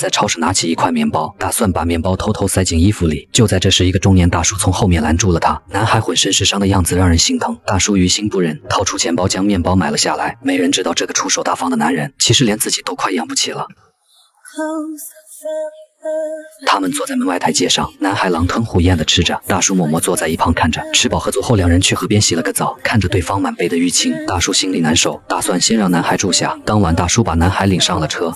在超市拿起一块面包，打算把面包偷偷塞进衣服里。就在这时，一个中年大叔从后面拦住了他。男孩浑身是伤的样子让人心疼，大叔于心不忍，掏出钱包将面包买了下来。没人知道这个出手大方的男人，其实连自己都快养不起了。他们坐在门外台阶上，男孩狼吞虎咽地吃着，大叔默默坐在一旁看着。吃饱喝足后，两人去河边洗了个澡，看着对方满背的淤青，大叔心里难受，打算先让男孩住下。当晚，大叔把男孩领上了车。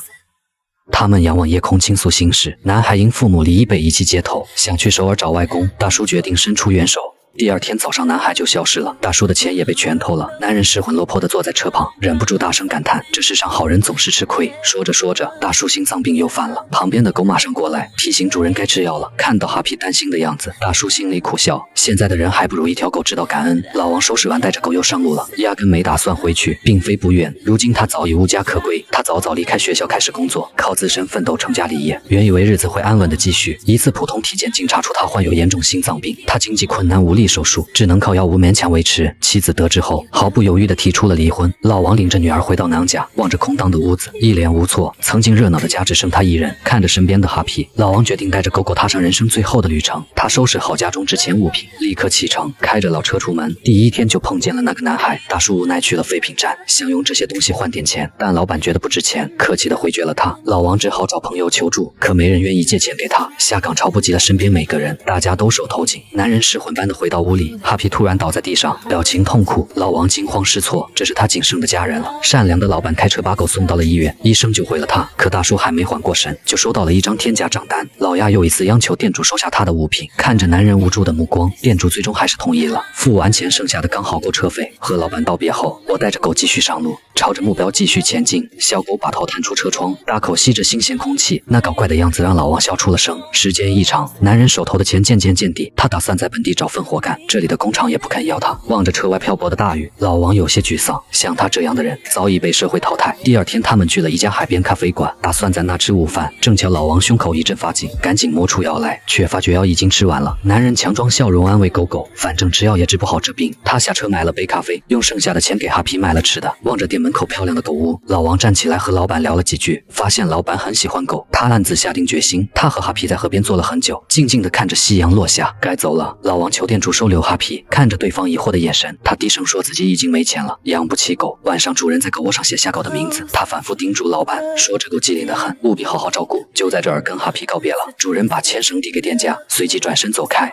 他们仰望夜空倾诉心事。男孩因父母离异被遗弃街头，想去首尔找外公。大叔决定伸出援手。第二天早上，男孩就消失了，大叔的钱也被全偷了。男人失魂落魄地坐在车旁，忍不住大声感叹：这世上好人总是吃亏。说着说着，大叔心脏病又犯了。旁边的狗马上过来提醒主人该吃药了。看到哈皮担心的样子，大叔心里苦笑，现在的人还不如一条狗知道感恩。老王收拾完带着狗又上路了，压根没打算回去，并非不愿，如今他早已无家可归。他早早离开学校开始工作，靠自身奋斗成家立业。原以为日子会安稳的继续，一次普通体检竟查出他患有严重心脏病，他经济困难无力手术，只能靠药物勉强维持。妻子得知后毫不犹豫地提出了离婚。老王领着女儿回到娘家，望着空荡的屋子，一脸无措。曾经热闹的家只剩他一人。看着身边的哈皮，老王决定带着狗狗踏上人生最后的旅程。他收拾好家中值钱物品，立刻启程，开着老车出门。第一天就碰见了那个男孩。大叔无奈去了废品站，想用这些东西换点钱，但老板觉得不值钱，客气地回绝了他。老王只好找朋友求助，可没人愿意借钱给他。下岗潮不及了身边每个人，大家都手头紧。男人失魂般地回到屋里，哈皮突然倒在地上，表情痛苦。老王惊慌失措，这是他仅剩的家人了。善良的老板开车把狗送到了医院，医生救回了他。可大叔还没缓过神，就收到了一张天价账单。老亚又一次央求店主收下他的物品。看着男人无助的目光，店主最终还是同意了。付完钱剩下的刚好够车费。和老板道别后，我带着狗继续上路，朝着目标继续前进。小狗把头探出车窗，大口吸着新鲜空气，那搞怪的样子让老王笑出了声。时间一长，男人手头的钱渐渐见底，他打算在本地找份活干，这里的工厂也不肯要他。望着车外漂泊的大雨，老王有些沮丧，像他这样的人早已被社会淘汰。第二天，他们去了一家海边咖啡馆，打算在那吃午饭。正巧老王胸口一阵发紧，赶紧摸出药来，却发觉药已经吃完了。男人强装笑容安慰狗狗，反正吃药也治不好这病。他下车买了杯咖啡，用剩下的钱给哈皮买了吃的。望着店门口漂亮的狗屋，老王站起来和老板聊了几句，发现老板很喜欢狗。他暗自下定决心，他和哈皮在河边坐了很久，静静地看着夕阳落下。该走了，老王求店主收留哈皮。看着对方疑惑的眼神，他低声说自己已经没钱了，养不起狗。晚上主人在狗窝上写下狗的名字，他反复叮嘱老板说这狗机灵得很，务必好好照顾。就在这儿跟哈皮告别了，主人把钱绳递给店家，随即转身走开。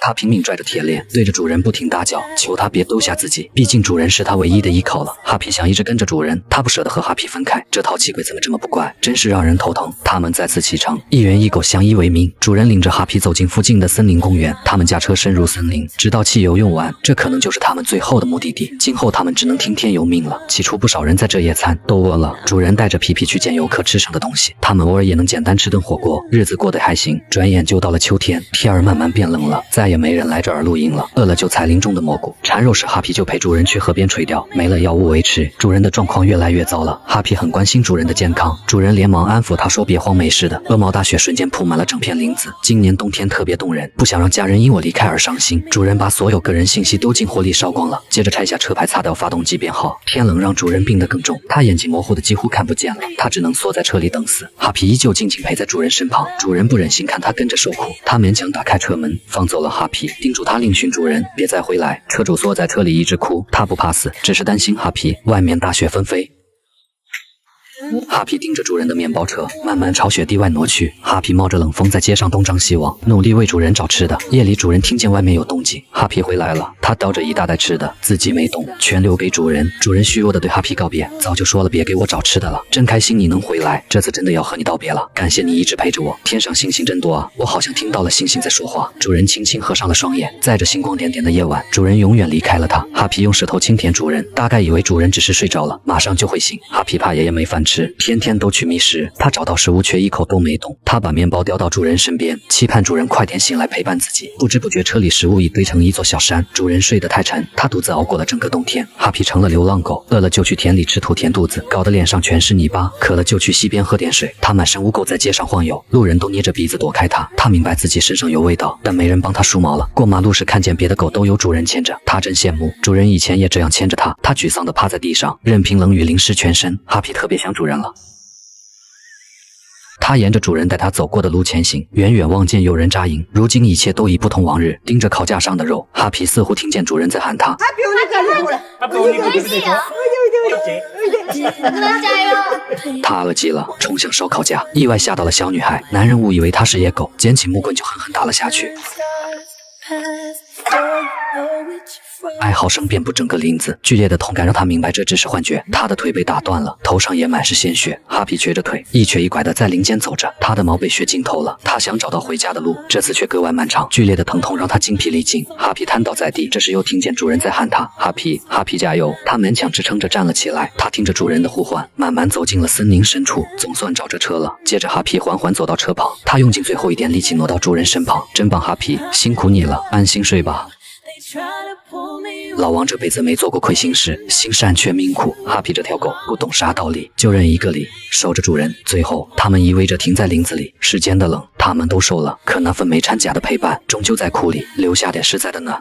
他拼命拽着铁链，对着主人不停大叫，求他别丢下自己，毕竟主人是他唯一的依靠了。哈皮想一直跟着主人，他不舍得和哈皮分开，这淘气鬼怎么这么不乖，真是让人头疼。他们再次启程，一人一狗相依为命。主人领着哈皮走进附近的森林公园，他们驾车深入森林，直到汽油用完，这可能就是他们最后的目的地。今后他们只能听天由命了。起初不少人在这野餐，都饿了，主人带着皮皮去捡游客吃剩的东西，他们偶尔也能简单吃顿火锅，日子过得还行。转眼就到了秋天，天儿慢慢变冷了，再也没人来这儿露营了，饿了就采林中的蘑菇，馋肉时哈皮就陪主人去河边垂钓。没了药物维持，主人的状况越来越糟了。哈皮很关心主人的健康，主人连忙安抚他说别慌，没事的。鹅毛大雪瞬间铺满了整片林子，今年冬天特别冻人，不想让家人因我离开而伤心。主人把所有个人信息都进火里烧光了，接着拆下车牌擦掉发动机编号。天冷让主人病得更重，他眼睛模糊的几乎看不见了，他只能缩在车里等死。哈皮依旧静静陪在主人身旁，主人不忍心看他跟着受苦，他勉强打开车门放走了哈皮，叮嘱他另寻主人别再回来。车主缩在车里一直哭，他不怕死，只是担心哈皮。外面大雪纷飞，哈皮盯着主人的面包车慢慢朝雪地外挪去。哈皮冒着冷风在街上东张西望，努力为主人找吃的。夜里主人听见外面有动静，哈皮回来了，他叼着一大袋吃的，自己没动，全留给主人。主人虚弱地对哈皮告别，早就说了别给我找吃的了，真开心你能回来，这次真的要和你道别了，感谢你一直陪着我。天上星星真多啊，我好像听到了星星在说话。主人轻轻合上了双眼，在这星光点点的夜晚，主人永远离开了他。哈皮用舌头轻舔主人，大概以为主人只是睡着了，马上就会醒。哈皮怕爷爷没饭吃，天天都去觅食，他找到食物却一口都没动。他把面包叼到主人身边，期盼主人快点醒来陪伴自己。不知不觉车里食物已堆成一座小山，主人睡得太沉，他独自熬过了整个冬天。哈皮成了流浪狗，饿了就去田里吃土填肚子，搞得脸上全是泥巴，渴了就去溪边喝点水。他满身污垢在街上晃悠，路人都捏着鼻子躲开他。他明白自己身上有味道，但没人帮他梳毛了。过马路时看见别的狗都有主人牵着，他真羡慕，主人以前也这样牵着他。他沮丧地趴在地上，任凭冷雨淋湿全身。哈皮特别想主人了。他沿着主人带他走过的路前行，远远望见有人扎营。如今一切都已不同往日。盯着烤架上的肉，哈皮似乎听见主人在喊他。他饿极了，冲向烧烤架，意外吓到了小女孩。男人误以为她是野狗，捡起木棍就狠狠打了下去。哀嚎声遍布整个林子，剧烈的痛感让他明白这只是幻觉。他的腿被打断了，头上也满是鲜血。哈皮瘸着腿，一瘸一拐的在林间走着，他的毛被血浸透了。他想找到回家的路，这次却格外漫长。剧烈的疼痛让他精疲力尽。哈皮瘫倒在地，这时又听见主人在喊他：“哈皮，哈皮，加油！”他勉强支撑着站了起来。他听着主人的呼唤，慢慢走进了森林深处，总算找着车了。接着，哈皮缓缓走到车旁，他用尽最后一点力气挪到主人身旁。真棒，哈皮，辛苦你了，安心睡吧。老王这辈子没做过亏心事，心善却命苦。哈皮这条狗不懂啥道理，就认一个理，守着主人。最后，他们依偎着停在林子里。时间的冷，他们都瘦了，可那份没掺假的陪伴，终究在哭里留下点实在的呢。